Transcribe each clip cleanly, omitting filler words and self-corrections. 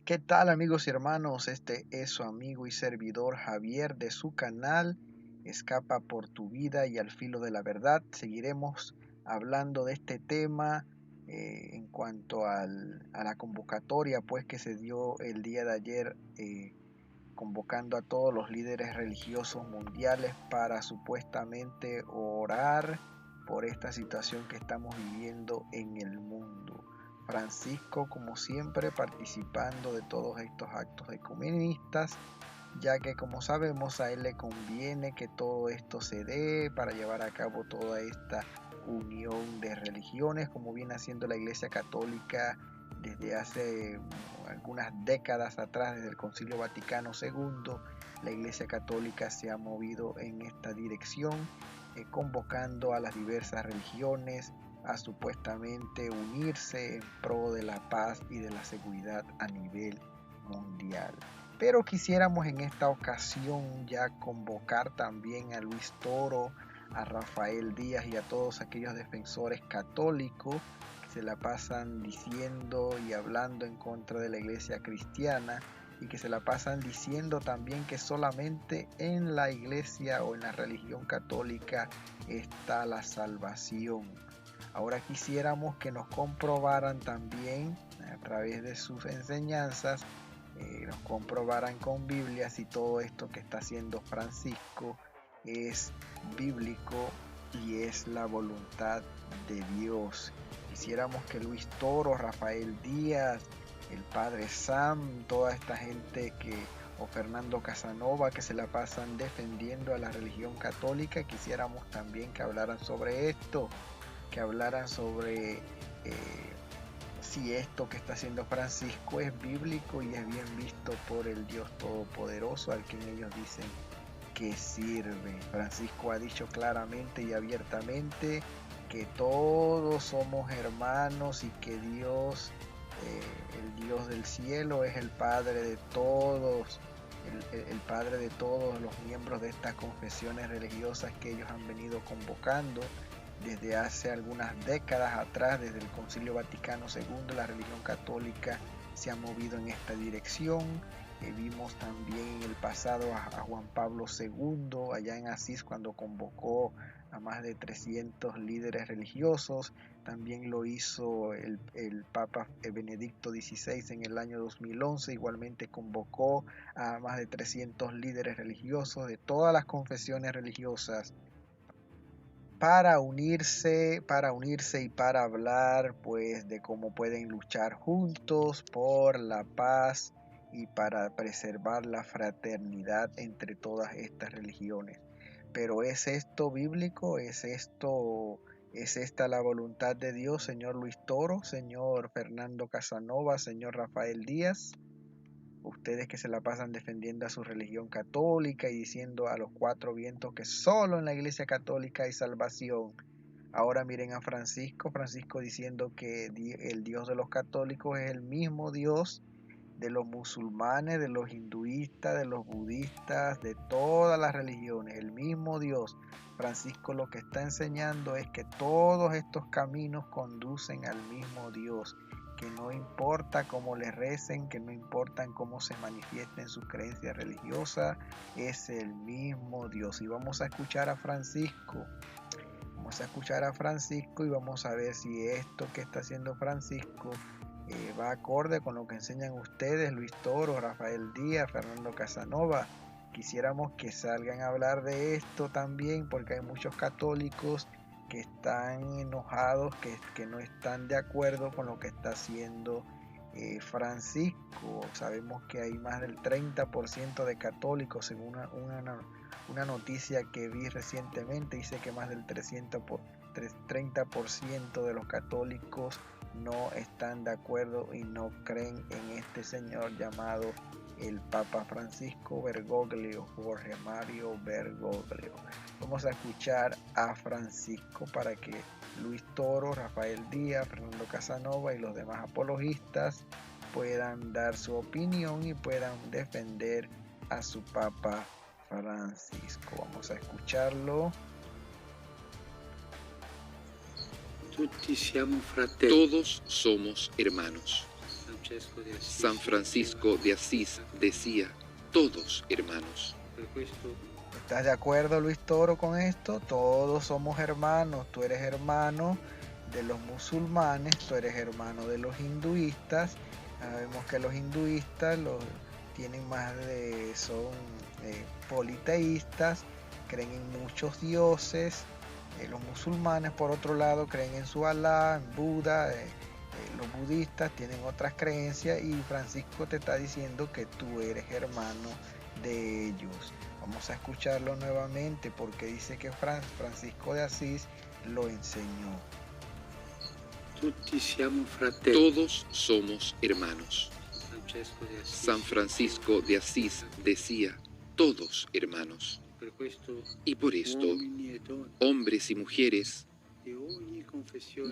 ¿Qué tal amigos y hermanos? Este es su amigo y servidor Javier de su canal Escapa por tu vida y al filo de la verdad. Seguiremos hablando de este tema en cuanto a la convocatoria pues que se dio el día de ayer, convocando a todos los líderes religiosos mundiales para supuestamente orar por esta situación que estamos viviendo en el mundo. Francisco, como siempre, participando de todos estos actos ecumenistas, ya que como sabemos a él le conviene que todo esto se dé para llevar a cabo toda esta unión de religiones, como viene haciendo la Iglesia Católica desde hace algunas décadas atrás, desde el Concilio Vaticano II. La Iglesia Católica se ha movido en esta dirección, convocando a las diversas religiones a supuestamente unirse en pro de la paz y de la seguridad a nivel mundial. Pero quisiéramos en esta ocasión ya convocar también a Luis Toro, a Rafael Díaz y a todos aquellos defensores católicos que se la pasan diciendo y hablando en contra de la iglesia cristiana, y que se la pasan diciendo también que solamente en la iglesia o en la religión católica está la salvación. Ahora quisiéramos que nos comprobaran también a través de sus enseñanzas, nos comprobaran con Biblia si todo esto que está haciendo Francisco es bíblico y es la voluntad de Dios. Quisiéramos que Luis Toro, Rafael Díaz, el Padre Sam, toda esta gente o Fernando Casanova, que se la pasan defendiendo a la religión católica, quisiéramos también que hablaran sobre esto, que hablaran sobre si esto que está haciendo Francisco es bíblico y es bien visto por el Dios Todopoderoso al quien ellos dicen que sirve. Francisco ha dicho claramente y abiertamente que todos somos hermanos y que Dios, el Dios del cielo, es el Padre de todos, el Padre de todos los miembros de estas confesiones religiosas que ellos han venido convocando desde hace algunas décadas atrás. Desde el Concilio Vaticano II, la religión católica se ha movido en esta dirección. Vimos también en el pasado a Juan Pablo II allá en Asís, cuando convocó a más de 300 líderes religiosos. También lo hizo el Papa Benedicto XVI en el año 2011. Igualmente convocó a más de 300 líderes religiosos de todas las confesiones religiosas para unirse y para hablar pues de cómo pueden luchar juntos por la paz y para preservar la fraternidad entre todas estas religiones. Pero ¿es esto bíblico? ¿Es esta la voluntad de Dios, señor Luis Toro, señor Fernando Casanova, señor Rafael Díaz? Ustedes que se la pasan defendiendo a su religión católica y diciendo a los cuatro vientos que solo en la iglesia católica hay salvación. Ahora miren a Francisco diciendo que el Dios de los católicos es el mismo Dios de los musulmanes, de los hinduistas, de los budistas, de todas las religiones, el mismo Dios. Francisco lo que está enseñando es que todos estos caminos conducen al mismo Dios, que no importa cómo le recen, que no importa cómo se manifiesten sus creencias religiosas, es el mismo Dios. Y vamos a escuchar a Francisco. Vamos a escuchar a Francisco y vamos a ver si esto que está haciendo Francisco va acorde con lo que enseñan ustedes, Luis Toro, Rafael Díaz, Fernando Casanova. Quisiéramos que salgan a hablar de esto también, porque hay muchos católicos que están enojados, que no están de acuerdo con lo que está haciendo Francisco. Sabemos que hay más del 30% de católicos, según una noticia que vi recientemente, dice que más del 30% de los católicos no están de acuerdo y no creen en este señor llamado el Papa Francisco Bergoglio, Jorge Mario Bergoglio. Vamos a escuchar a Francisco para que Luis Toro, Rafael Díaz, Fernando Casanova y los demás apologistas puedan dar su opinión y puedan defender a su Papa Francisco. Vamos a escucharlo. Tutti siamo fratelli. Todos somos hermanos. San Francisco de Asís decía, todos hermanos. ¿Estás de acuerdo, Luis Toro, con esto? Todos somos hermanos. Tú eres hermano de los musulmanes, tú eres hermano de los hinduistas. Sabemos que los hinduistas tienen son politeístas, creen en muchos dioses. Los musulmanes, por otro lado, creen en su Alá, en Buda. Los budistas tienen otras creencias y Francisco te está diciendo que tú eres hermano de ellos. Vamos a escucharlo nuevamente porque dice que Francisco de Asís lo enseñó. Todos somos hermanos. San Francisco de Asís decía, todos hermanos. Y por esto, hombres y mujeres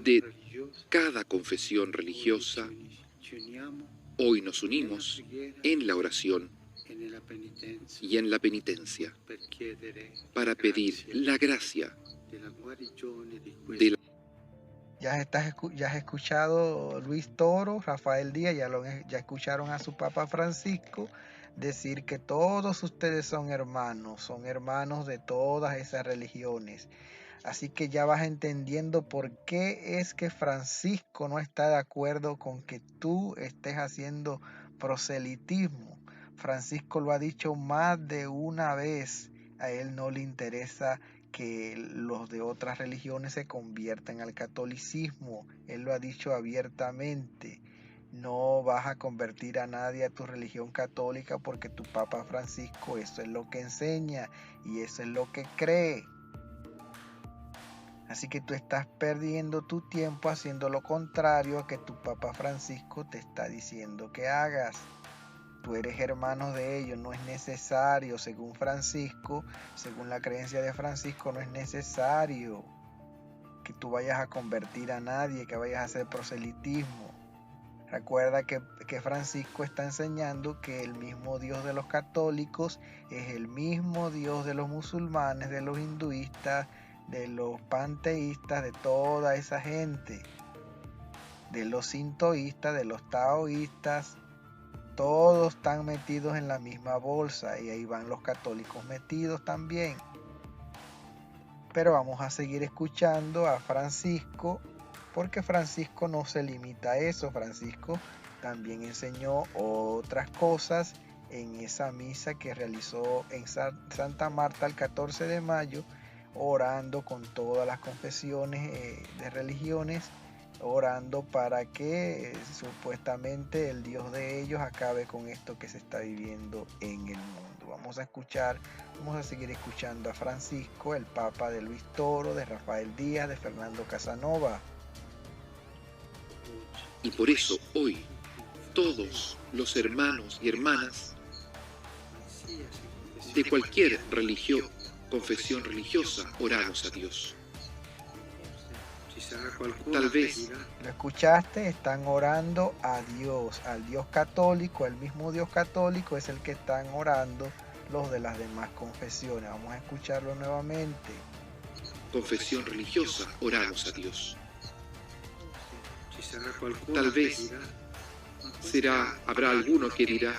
de cada confesión religiosa, hoy nos unimos en la oración y en la penitencia para pedir la gracia de la... Ya has escuchado Luis Toro, Rafael Díaz, ya escucharon a su Papa Francisco decir que todos ustedes son hermanos de todas esas religiones. Así que ya vas entendiendo por qué es que Francisco no está de acuerdo con que tú estés haciendo proselitismo. Francisco lo ha dicho más de una vez. A él no le interesa que los de otras religiones se conviertan al catolicismo. Él lo ha dicho abiertamente. No vas a convertir a nadie a tu religión católica porque tu Papa Francisco eso es lo que enseña y eso es lo que cree. Así que tú estás perdiendo tu tiempo haciendo lo contrario a que tu Papa Francisco te está diciendo que hagas. Tú eres hermano de ellos, no es necesario, según Francisco, según la creencia de Francisco, no es necesario que tú vayas a convertir a nadie, que vayas a hacer proselitismo. Recuerda que Francisco está enseñando que el mismo Dios de los católicos es el mismo Dios de los musulmanes, de los hinduistas, de los panteístas, de toda esa gente, de los sintoístas, de los taoístas. Todos están metidos en la misma bolsa y ahí van los católicos metidos también. Pero vamos a seguir escuchando a Francisco porque Francisco no se limita a eso. Francisco también enseñó otras cosas en esa misa que realizó en Santa Marta el 14 de mayo, orando con todas las confesiones de religiones, orando para que supuestamente el Dios de ellos acabe con esto que se está viviendo en el mundo. Vamos a seguir escuchando a Francisco, el Papa de Luis Toro, de Rafael Díaz, de Fernando Casanova. Y por eso hoy todos los hermanos y hermanas de cualquier religión, confesión religiosa, oramos a Dios. Tal vez. ¿Lo escuchaste? Están orando a Dios, al Dios católico, el mismo Dios católico es el que están orando los de las demás confesiones. Vamos a escucharlo nuevamente. Confesión religiosa, oramos a Dios. Tal vez habrá alguno que dirá,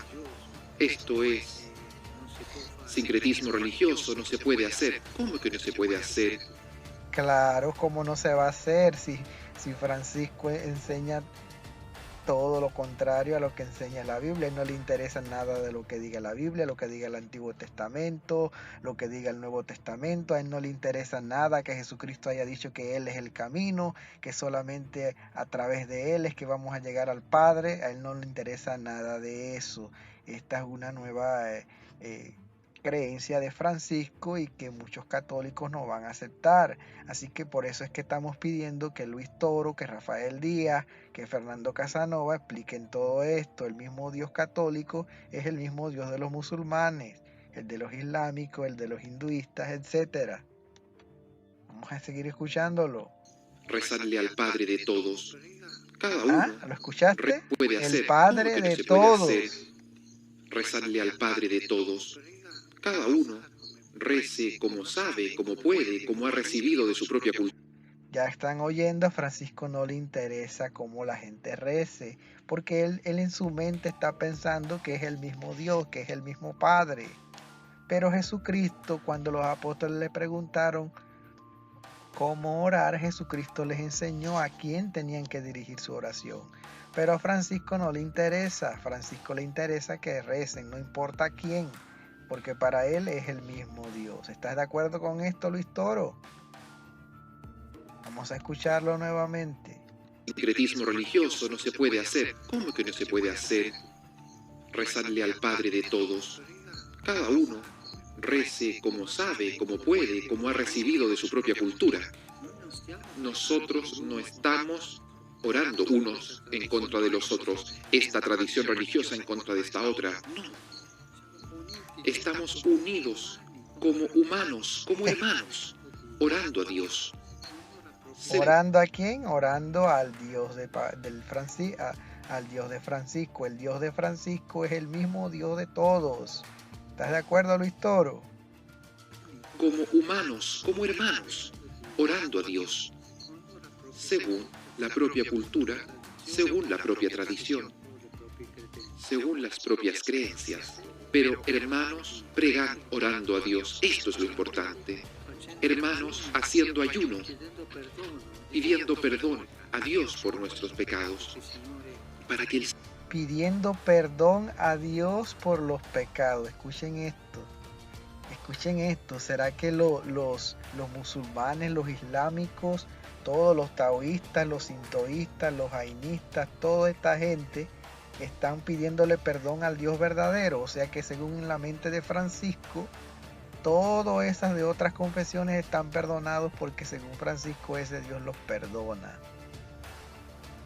esto es sincretismo religioso, no se puede hacer. ¿Cómo que no se puede hacer? Claro, ¿cómo no se va a hacer si Francisco enseña todo lo contrario a lo que enseña la Biblia? No le interesa nada de lo que diga la Biblia, lo que diga el Antiguo Testamento, lo que diga el Nuevo Testamento. A él no le interesa nada que Jesucristo haya dicho que Él es el camino, que solamente a través de Él es que vamos a llegar al Padre. A él no le interesa nada de eso. Esta es una nueva creencia de Francisco y que muchos católicos no van a aceptar. Así que por eso es que estamos pidiendo que Luis Toro, que Rafael Díaz, que Fernando Casanova expliquen todo esto. El mismo Dios católico es el mismo Dios de los musulmanes, el de los islámicos, el de los hinduistas, etc. Vamos a seguir escuchándolo. Rezarle al Padre de todos. Cada uno ¿Lo escuchaste? puede hacer. El Padre de todos. Rezarle al Padre de todos. Cada uno rece como sabe, como puede, como ha recibido de su propia cultura. Ya están oyendo, a Francisco no le interesa cómo la gente rece, porque él en su mente está pensando que es el mismo Dios, que es el mismo Padre. Pero Jesucristo, cuando los apóstoles le preguntaron cómo orar, Jesucristo les enseñó a quién tenían que dirigir su oración. Pero a Francisco no le interesa, a Francisco le interesa que recen, no importa a quién, porque para él es el mismo Dios. ¿Estás de acuerdo con esto, Luis Toro? Vamos a escucharlo nuevamente. Sincretismo religioso no se puede hacer. ¿Cómo que no se puede hacer? Rezarle al Padre de todos. Cada uno rece como sabe, como puede, como ha recibido de su propia cultura. Nosotros no estamos orando unos en contra de los otros, esta tradición religiosa en contra de esta otra. No. Estamos unidos como humanos, como hermanos, orando a Dios. ¿Orando a quién? Orando al Dios al Dios de Francisco. El Dios de Francisco es el mismo Dios de todos. ¿Estás de acuerdo, Luis Toro? Como humanos, como hermanos, orando a Dios, según la propia cultura, según la propia tradición, según las propias creencias. Pero hermanos, pregan orando a Dios. Esto es lo importante. Hermanos, haciendo ayuno, pidiendo perdón a Dios por nuestros pecados, para que Él... Pidiendo perdón a Dios por los pecados. Escuchen esto. Escuchen esto. ¿Será que los musulmanes, los islámicos, todos los taoístas, los sintoístas, los jainistas, toda esta gente están pidiéndole perdón al Dios verdadero? O sea que según la mente de Francisco, todas esas de otras confesiones están perdonados porque según Francisco ese Dios los perdona.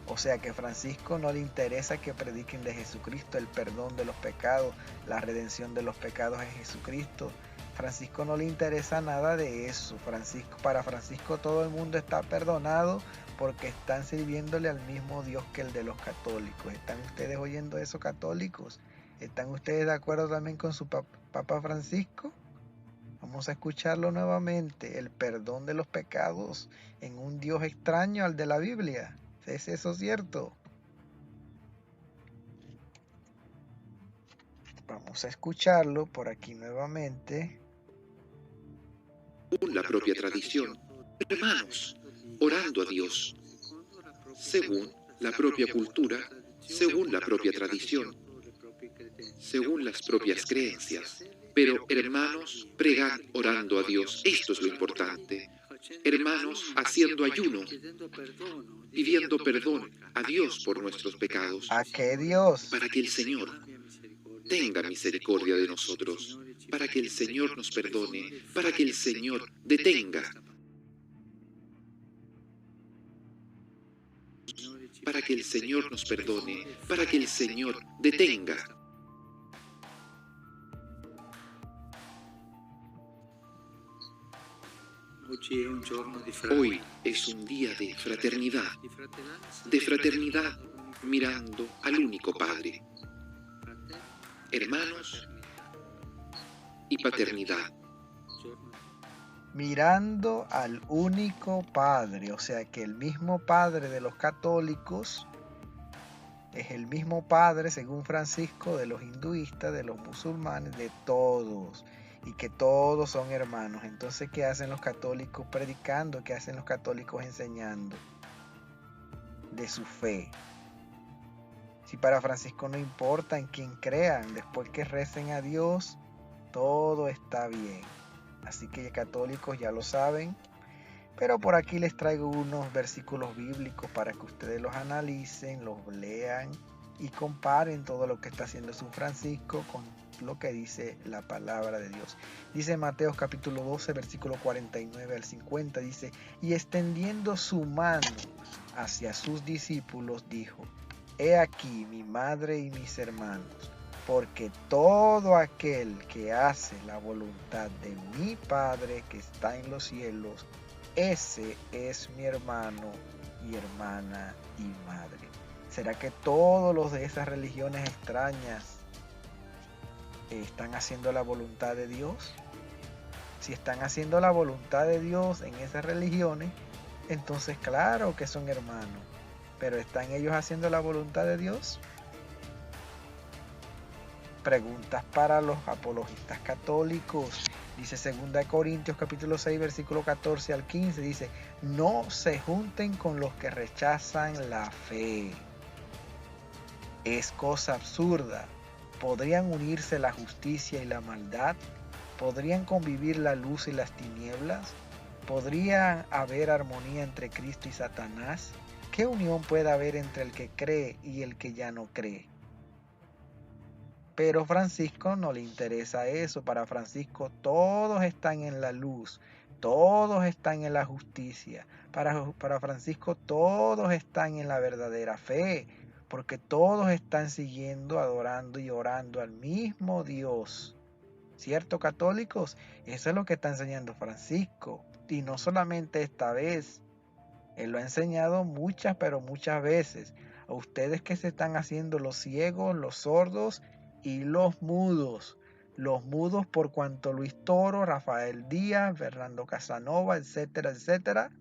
O sea que a Francisco no le interesa que prediquen de Jesucristo, el perdón de los pecados, la redención de los pecados en Jesucristo. Francisco no le interesa nada de eso. Para Francisco todo el mundo está perdonado porque están sirviéndole al mismo Dios que el de los católicos. ¿Están ustedes oyendo eso, católicos? ¿Están ustedes de acuerdo también con su Papa Francisco? Vamos a escucharlo nuevamente. El perdón de los pecados en un Dios extraño al de la Biblia. ¿Es eso cierto? Vamos a escucharlo por aquí nuevamente. Según la propia tradición, hermanos, orando a Dios, según la propia cultura, según la propia tradición, según las propias creencias. Pero hermanos, pregan orando a Dios. Esto es lo importante. Hermanos, haciendo ayuno, pidiendo perdón a Dios por nuestros pecados. ¿A qué Dios? Para que el Señor tenga misericordia de nosotros, para que el Señor nos perdone, para que el Señor detenga, para que el Señor nos perdone, para que el Señor detenga. Hoy es un día de fraternidad mirando al único Padre, hermanos y paternidad. Mirando al único Padre, o sea que el mismo Padre de los católicos es el mismo Padre, según Francisco, de los hinduistas, de los musulmanes, de todos, y que todos son hermanos. Entonces, ¿qué hacen los católicos predicando? ¿Qué hacen los católicos enseñando? De su fe. Si para Francisco no importa en quién crean, después que recen a Dios, todo está bien. Así que católicos ya lo saben. Pero por aquí les traigo unos versículos bíblicos para que ustedes los analicen, los lean y comparen todo lo que está haciendo San Francisco con lo que dice la palabra de Dios. Dice Mateo capítulo 12, versículo 49 al 50, dice: y extendiendo su mano hacia sus discípulos, dijo: he aquí mi madre y mis hermanos, porque todo aquel que hace la voluntad de mi Padre que está en los cielos, ese es mi hermano, mi hermana y madre. ¿Será que todos los de esas religiones extrañas están haciendo la voluntad de Dios? Si están haciendo la voluntad de Dios en esas religiones, entonces claro que son hermanos. ¿Pero están ellos haciendo la voluntad de Dios? Preguntas para los apologistas católicos. Dice 2 Corintios capítulo 6 versículo 14 al 15. Dice, no se junten con los que rechazan la fe. Es cosa absurda. ¿Podrían unirse la justicia y la maldad? ¿Podrían convivir la luz y las tinieblas? ¿Podría haber armonía entre Cristo y Satanás? ¿Qué unión puede haber entre el que cree y el que ya no cree? Pero Francisco no le interesa eso. Para Francisco todos están en la luz, todos están en la justicia. Para Francisco todos están en la verdadera fe, porque todos están siguiendo, adorando y orando al mismo Dios. ¿Cierto, católicos? Eso es lo que está enseñando Francisco. Y no solamente esta vez. Él lo ha enseñado muchas, pero muchas veces. A ustedes que se están haciendo los ciegos, los sordos y los mudos. Los mudos por cuanto Luis Toro, Rafael Díaz, Fernando Casanova, etcétera, etcétera,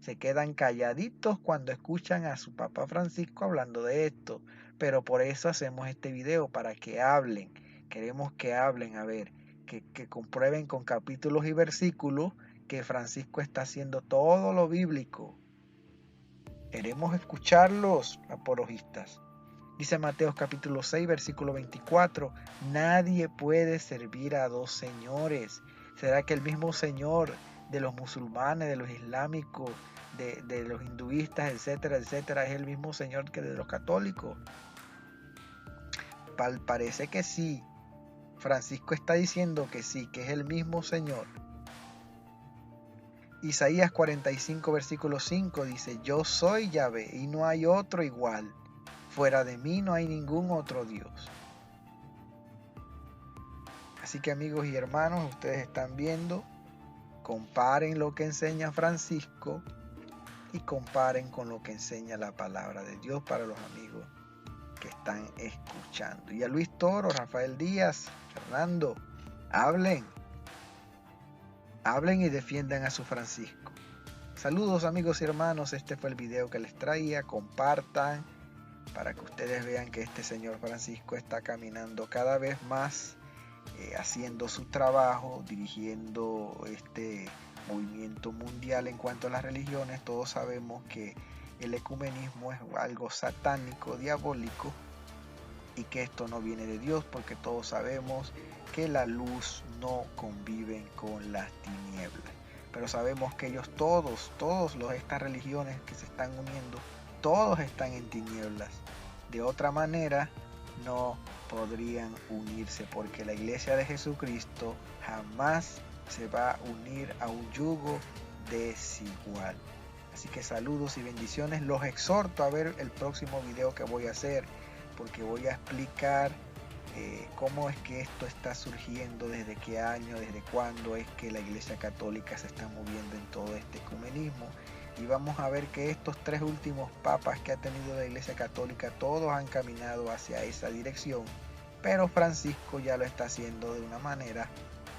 se quedan calladitos cuando escuchan a su Papa Francisco hablando de esto. Pero por eso hacemos este video, para que hablen. Queremos que hablen, a ver, que comprueben con capítulos y versículos que Francisco está haciendo todo lo bíblico. Queremos escucharlos, apologistas. Dice Mateo capítulo 6, versículo 24, nadie puede servir a dos señores. ¿Será que el mismo Señor de los musulmanes, de los islámicos, de los hinduistas, etcétera, etcétera, es el mismo Señor que de los católicos? Parece que sí. Francisco está diciendo que sí, que es el mismo Señor. Isaías 45 versículo 5 dice, yo soy Yahvé y no hay otro igual, fuera de mí no hay ningún otro Dios. Así que amigos y hermanos, ustedes están viendo, comparen lo que enseña Francisco y comparen con lo que enseña la palabra de Dios para los amigos que están escuchando. Y a Luis Toro, Rafael Díaz, Fernando, hablen y defiendan a su Francisco. Saludos amigos y hermanos, este fue el video que les traía, compartan para que ustedes vean que este señor Francisco está caminando cada vez más, haciendo su trabajo, dirigiendo este movimiento mundial en cuanto a las religiones. Todos sabemos que el ecumenismo es algo satánico, diabólico, y que esto no viene de Dios, porque todos sabemos que la luz no convive con las tinieblas. Pero sabemos que ellos todos estas religiones que se están uniendo, todos están en tinieblas. De otra manera no podrían unirse, porque la iglesia de Jesucristo jamás se va a unir a un yugo desigual. Así que saludos y bendiciones. Los exhorto a ver el próximo video que voy a hacer, porque voy a explicar cómo es que esto está surgiendo, desde qué año, desde cuándo es que la Iglesia Católica se está moviendo en todo este ecumenismo. Y vamos a ver que estos tres últimos papas que ha tenido la Iglesia Católica, todos han caminado hacia esa dirección, pero Francisco ya lo está haciendo de una manera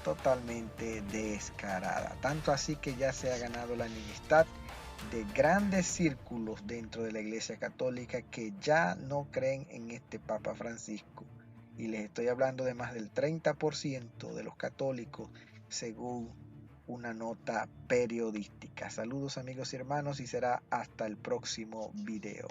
totalmente descarada. Tanto así que ya se ha ganado la enemistad de grandes círculos dentro de la Iglesia Católica que ya no creen en este Papa Francisco. Y les estoy hablando de más del 30% de los católicos, según una nota periodística. Saludos amigos y hermanos, y será hasta el próximo video.